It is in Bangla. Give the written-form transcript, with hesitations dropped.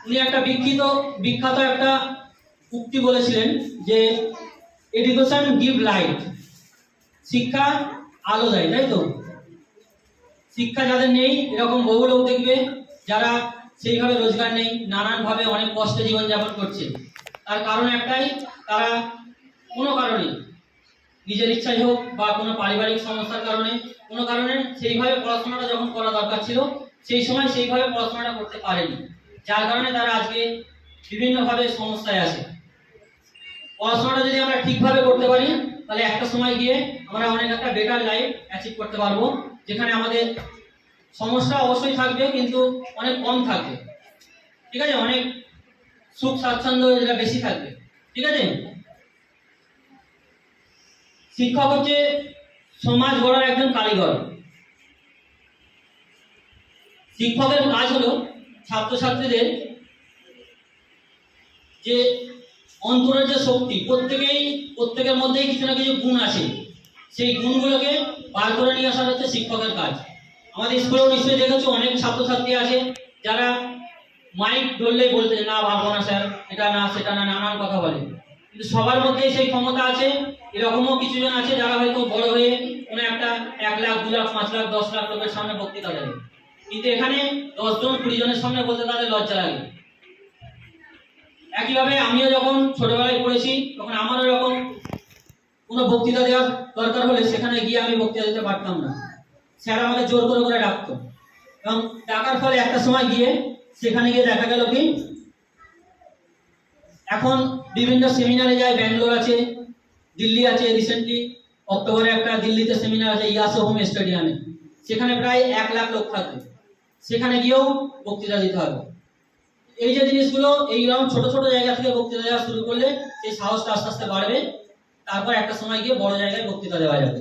উনি একটা বিখ্যাত একটা উক্তি বলেছিলেন যে এডুকেশন গিভ লাইট, শিক্ষা আলো দেয়, তাই তো? শিক্ষা যাদের নেই এরকম বহু লোক দেখবে যারা সেইভাবে রোজগার নেই, নানানভাবে অনেক কষ্টে জীবনযাপন করছে। তার কারণ একটাই, তারা কোনো কারণে, নিজের ইচ্ছাই হোক বা কোনো পারিবারিক সমস্যার কারণে, কোনো কারণে সেইভাবে পড়াশোনাটা যখন করা দরকার ছিল সেই সময় সেইভাবে পড়াশোনাটা করতে পারেনি, যার কারণে তারা আজকে বিভিন্নভাবে সমস্যায় আছে। পড়াশোনাটা যদি আমরা ঠিকভাবে করতে পারি তাহলে একটা সময় গিয়ে আমরা অনেক একটা বেটার লাইফ অ্যাচিভ করতে পারবো, যেখানে আমাদের সমস্যা অবশ্যই থাকবে কিন্তু অনেক কম থাকবে, ঠিক আছে? অনেক সুখ স্বাচ্ছন্দ্য যেটা বেশি থাকবে, ঠিক আছে? শিক্ষক হচ্ছে সমাজ গড়ার একজন কারিগর। শিক্ষকের কাজ হলো ছাত্রছাত্রীদের যে অন্তরের যে শক্তি, প্রত্যেকের মধ্যেই কিছু না কিছু গুণ আছে, সেই গুণগুলোকে বার করে নিয়ে আসা হচ্ছে শিক্ষকের কাজ। আমাদের স্কুলেও নিশ্চয়ই দেখেছো অনেক ছাত্রছাত্রী আছে যারা মাইক ধরলেই বলতে না পারবো না স্যার, এটা না সেটা না, নানান কথা বলে। কিন্তু সবার মধ্যেই সেই ক্ষমতা আছে। এরকমও কিছু জন আছে যারা হয়তো বড় হয়ে কোনো একটা 1 লাখ 2 লাখ 5 লাখ 10 লাখ লোকের সামনে বক্তৃতা দেবে, কিন্তু এখানে 10 জন 20 জনের সামনে বলতে তাদের লজ্জা লাগে। একইভাবে আমিও যখন ছোটবেলায় পড়েছি তখন আমারও এরকম কোনো বক্তৃতা দেওয়ার দরকার হলে সেখানে গিয়ে আমি বক্তৃতা দিতে পারতাম না, স্যার আমাকে জোর করে ডাকতো। এবং ডাকার ফলে একটা সময় গিয়ে সেখানে গিয়ে দেখা গেল কি এখন বিভিন্ন সেমিনারে যায়, ব্যাঙ্গালোর আছে, দিল্লি আছে, রিসেন্টলি অক্টোবরে একটা দিল্লিতে সেমিনার আছে ইয়াসো হোম স্টেডিয়ামে, সেখানে প্রায় 1 লাখ লোক থাকবে, সেখানে গিয়েও বক্তৃতা দিতে হবে। এই যে জিনিসগুলো, এইরকম ছোট ছোট জায়গা থেকে বক্তৃতা দেওয়া শুরু করলে সেই সাহসটা আস্তে আস্তে বাড়বে, তারপর একটা সময় গিয়ে বড় জায়গায় বক্তৃতা দেওয়া যাবে।